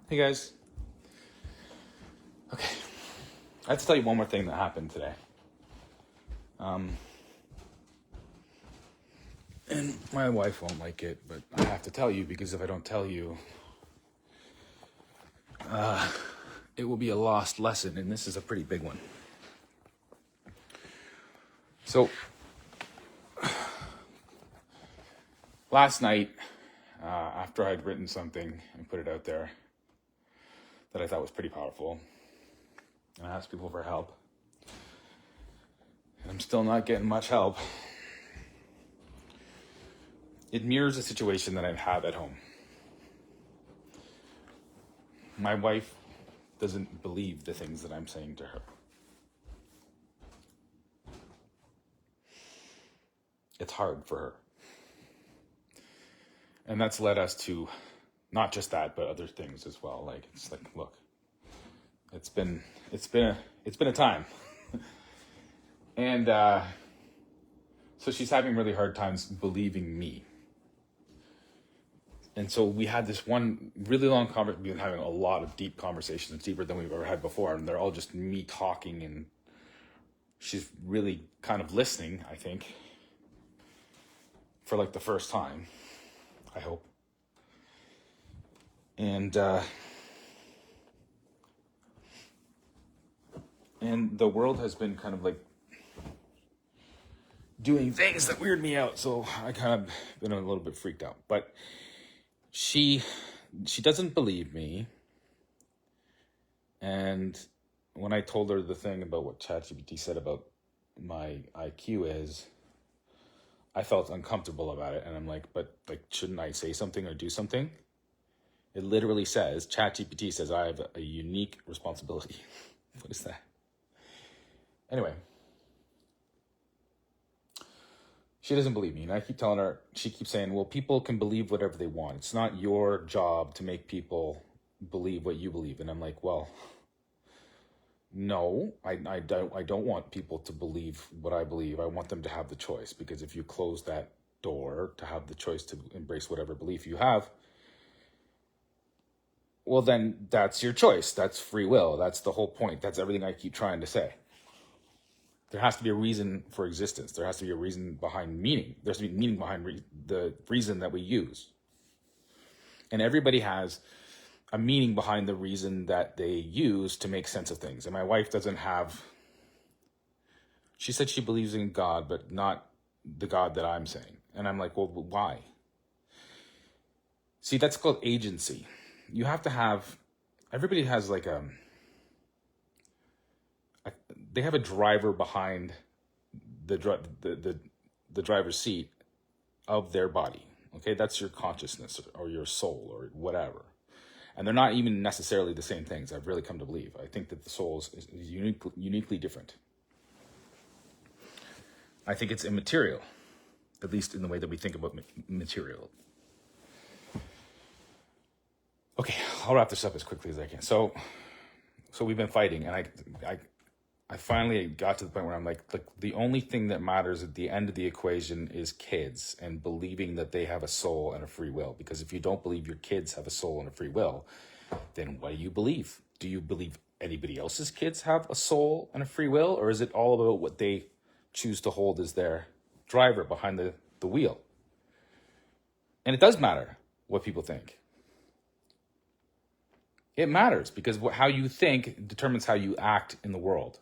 Hey guys. Okay. I have to tell you one more thing that happened today. And my wife won't like it, but I have to tell you because if I don't tell you, it will be a lost lesson, and this is a pretty big one. So, last night, after I'd written something and put it out there that I thought was pretty powerful, and I asked people for help, and I'm still not getting much help. It mirrors a situation that I have at home. My wife doesn't believe the things that I'm saying to her. It's hard for her. And that's led us to not just that, but other things as well. Like, it's like, look, it's been a time. And so she's having really hard times believing me. And so we had this one really long conversation. We've been having a lot of deep conversations, deeper than we've ever had before. And they're all just me talking, and she's really kind of listening, I think, for like the first time, I hope. And the world has been kind of like doing things that weird me out. So I kind of been a little bit freaked out, but she doesn't believe me. And when I told her the thing about what ChatGPT said about my IQ is, I felt uncomfortable about it. And I'm like, but like, shouldn't I say something or do something? It literally says, ChatGPT says, I have a unique responsibility. What is that? Anyway, she doesn't believe me. And I keep telling her, she keeps saying, well, people can believe whatever they want. It's not your job to make people believe what you believe. And I'm like, well, no, I don't want people to believe what I believe. I want them to have the choice, because if you close that door to have the choice to embrace whatever belief you have, well, then that's your choice. That's free will. That's the whole point. That's everything I keep trying to say. There has to be a reason for existence. There has to be a reason behind meaning. There has to be meaning behind the reason that we use. And everybody has a meaning behind the reason that they use to make sense of things. And my wife doesn't have... She said she believes in God, but not the God that I'm saying. And I'm like, well, why? See, that's called agency. You have to have... Everybody has like they have a driver behind the driver's seat of their body. Okay, that's your consciousness or your soul or whatever. And they're not even necessarily the same things. I've really come to believe. I think that the soul is uniquely different. I think it's immaterial, at least in the way that we think about material. Okay, I'll wrap this up as quickly as I can. So we've been fighting, and I finally got to the point where I'm like, the only thing that matters at the end of the equation is kids and believing that they have a soul and a free will. Because if you don't believe your kids have a soul and a free will, then what do you believe? Do you believe anybody else's kids have a soul and a free will? Or is it all about what they choose to hold as their driver behind the wheel? And it does matter what people think. It matters because how you think determines how you act in the world.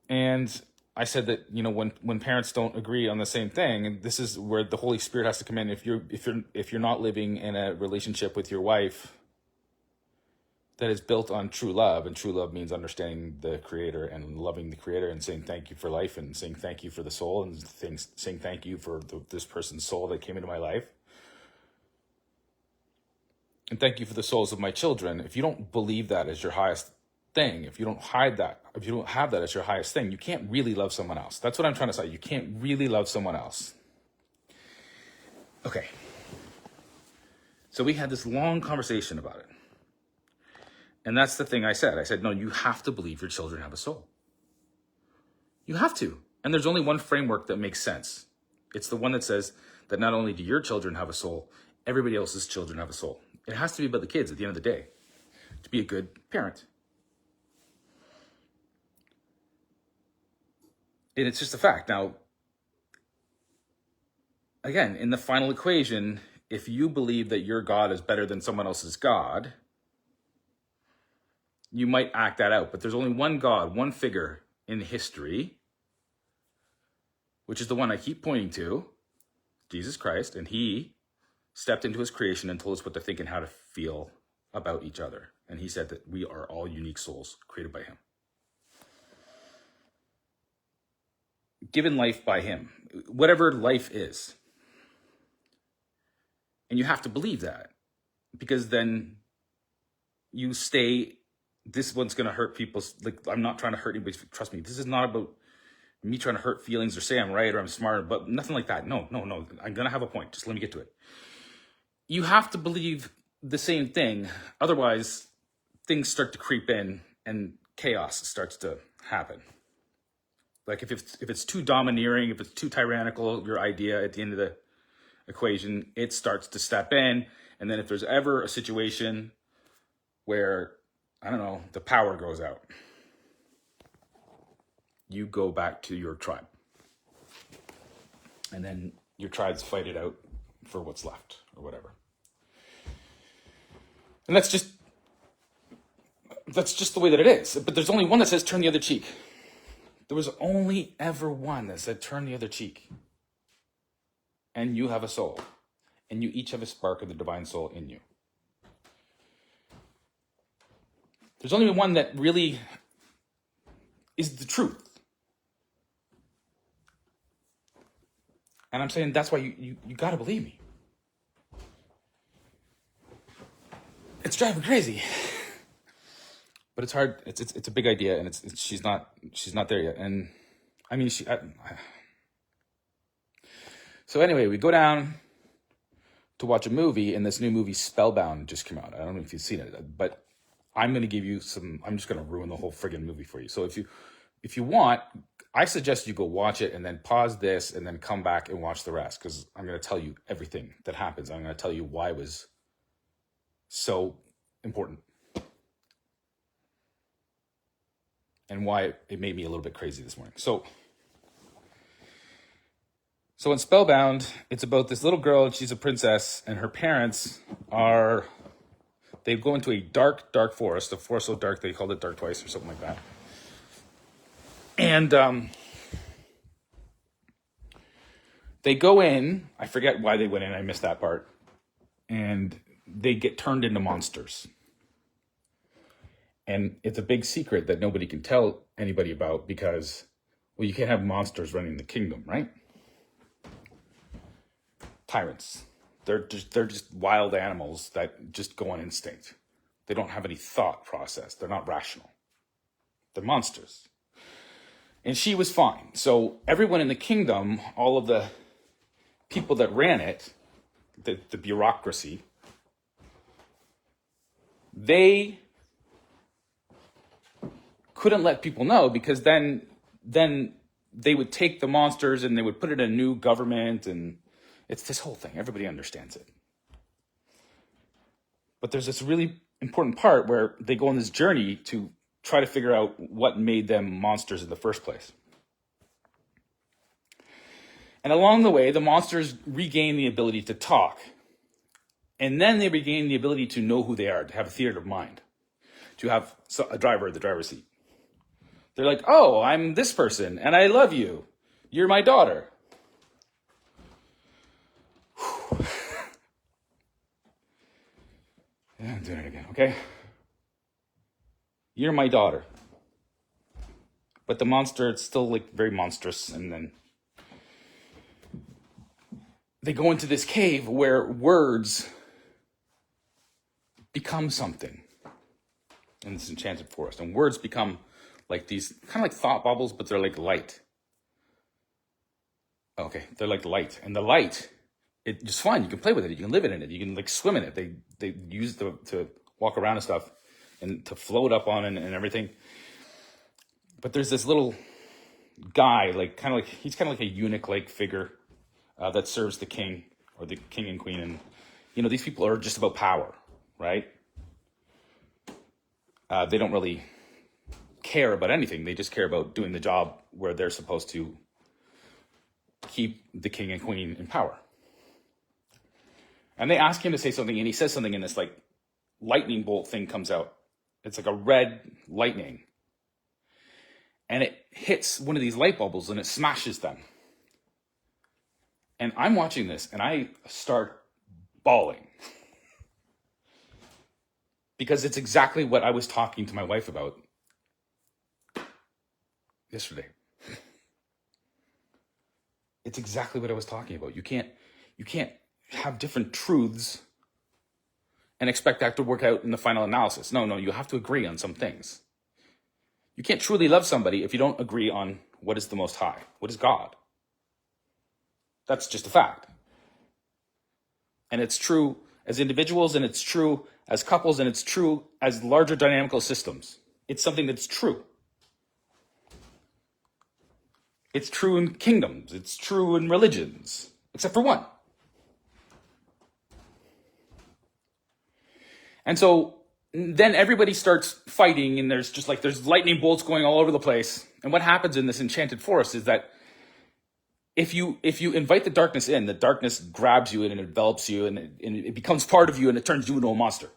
And I said that, when parents don't agree on the same thing, and this is where the Holy Spirit has to come in. If you're not living in a relationship with your wife that is built on true love, and true love means understanding the Creator and loving the Creator and saying thank you for life and saying thank you for the soul and saying thank you for this person's soul that came into my life. And thank you for the souls of my children. If you don't believe that as your highest thing, if you don't have that as your highest thing, you can't really love someone else. That's what I'm trying to say. You can't really love someone else. Okay. So we had this long conversation about it. And that's the thing I said. I said, no, you have to believe your children have a soul. You have to. And there's only one framework that makes sense. It's the one that says that not only do your children have a soul, everybody else's children have a soul. It has to be about the kids at the end of the day to be a good parent. And it's just a fact. Now, again, in the final equation, if you believe that your God is better than someone else's God, you might act that out. But there's only one God, one figure in history, which is the one I keep pointing to, Jesus Christ, and he stepped into his creation and told us what to think and how to feel about each other. And he said that we are all unique souls created by him, given life by him, whatever life is. And you have to believe that, because then you stay, this one's going to hurt people's, like, I'm not trying to hurt anybody. Trust me, this is not about me trying to hurt feelings or say I'm right or I'm smart, but nothing like that. No. I'm going to have a point. Just let me get to it. You have to believe the same thing. Otherwise, things start to creep in and chaos starts to happen. Like if it's too domineering, if it's too tyrannical, your idea at the end of the equation, it starts to step in. And then if there's ever a situation where, I don't know, the power goes out, you go back to your tribe. And then your tribes fight it out for what's left or whatever. And that's just the way that it is. But there's only one that says turn the other cheek. There was only ever one that said turn the other cheek. And you have a soul. And you each have a spark of the divine soul in you. There's only one that really is the truth. And I'm saying that's why you got to believe me. It's driving crazy. But it's hard. It's a big idea, and she's not there yet. And I mean, so anyway, we go down to watch a movie, and this new movie Spellbound just came out. I don't know if you've seen it, but I'm going to give you some. I'm just going to ruin the whole friggin' movie for you. So if you want, I suggest you go watch it and then pause this and then come back and watch the rest, because I'm going to tell you everything that happens. I'm going to tell you why it was so important and why it made me a little bit crazy this morning. So in Spellbound, it's about this little girl, and she's a princess, and her parents they go into a dark, dark forest, a forest so dark they called it dark twice or something like that. And they go in, I forget why they went in, I missed that part, and they get turned into monsters. And it's a big secret that nobody can tell anybody about because, well, you can't have monsters running the kingdom, right? Tyrants. They're just wild animals that just go on instinct. They don't have any thought process. They're not rational. They're monsters. And she was fine. So everyone in the kingdom, all of the people that ran it, the bureaucracy, they couldn't let people know, because then they would take the monsters and they would put it in a new government, and it's this whole thing. Everybody understands it. But there's this really important part where they go on this journey to try to figure out what made them monsters in the first place. And along the way, the monsters regain the ability to talk. And then they regain the ability to know who they are, to have a theater of mind, to have a driver at the driver's seat. They're like, oh, I'm this person, and I love you. You're my daughter. Yeah, I'm doing it again, okay? You're my daughter. But the monster, it's still like very monstrous, and then they go into this cave where words become something in this enchanted forest. And words become like these, kind of like thought bubbles, but they're like light. Okay, they're like light. And the light, it's just fun. You can play with it. You can live in it. You can like swim in it. They use it to walk around and stuff and to float up on and everything. But there's this little guy, he's kind of like a eunuch-like figure, that serves the king or the king and queen. And, these people are just about power, right? They don't really care about anything. They just care about doing the job where they're supposed to keep the king and queen in power. And they ask him to say something, and he says something, and this like lightning bolt thing comes out. It's like a red lightning. And it hits one of these light bulbs and it smashes them. And I'm watching this and I start bawling. Because it's exactly what I was talking to my wife about yesterday. It's exactly what I was talking about. You can't have different truths and expect that to work out in the final analysis. No, you have to agree on some things. You can't truly love somebody if you don't agree on what is the Most High, what is God. That's just a fact. And it's true as individuals, and it's true as couples, and it's true as larger dynamical systems. It's something that's true. It's true in kingdoms. It's true in religions, except for one. And so then everybody starts fighting, and there's lightning bolts going all over the place. And what happens in this enchanted forest is that if you invite the darkness in, the darkness grabs you and it envelops you, and it becomes part of you, and it turns you into a monster.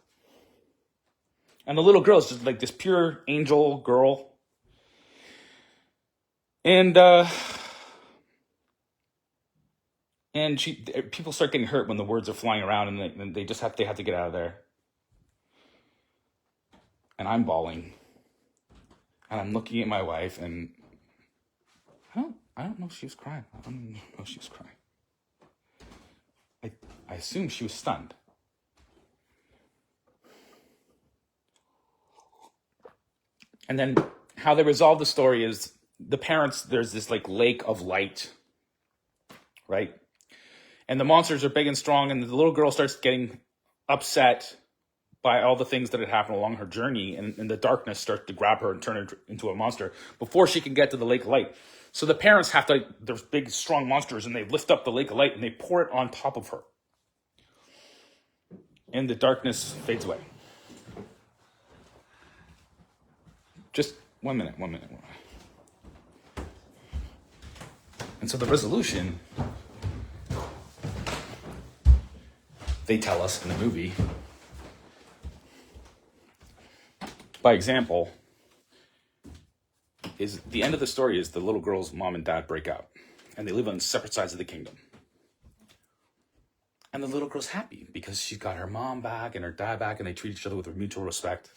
And the little girl is just like this pure angel girl. And people start getting hurt when the words are flying around, and they have to get out of there. And I'm bawling, and I'm looking at my wife, and I don't know if she was crying. I don't know if she was crying. I assume she was stunned. And then how they resolve the story is the parents, there's this like lake of light, right? And the monsters are big and strong, and the little girl starts getting upset by all the things that had happened along her journey, and the darkness starts to grab her and turn her into a monster before she can get to the lake of light. So the parents have to, there's big, strong monsters, and they lift up the lake of light, and they pour it on top of her. And the darkness fades away. Just one minute. And so the resolution, they tell us in the movie, by example, is the end of the story is the little girl's mom and dad break up, and they live on separate sides of the kingdom. And the little girl's happy because she's got her mom back and her dad back, and they treat each other with mutual respect.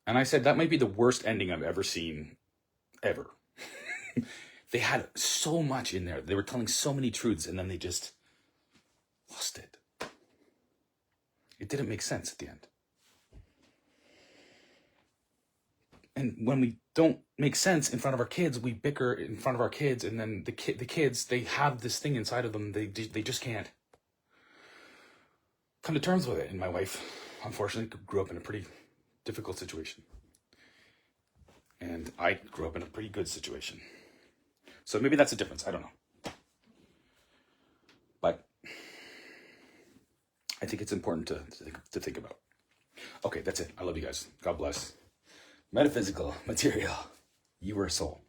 And I said, that might be the worst ending I've ever seen, ever. They had so much in there. They were telling so many truths, and then they just lost it. It didn't make sense at the end. And when we don't make sense in front of our kids, we bicker in front of our kids, and then the kids, they have this thing inside of them. They just can't come to terms with it. And my wife, unfortunately, grew up in a pretty difficult situation. And I grew up in a pretty good situation. So maybe that's a difference. I don't know. But I think it's important to think about. Okay, that's it. I love you guys. God bless. Metaphysical material. You were a soul.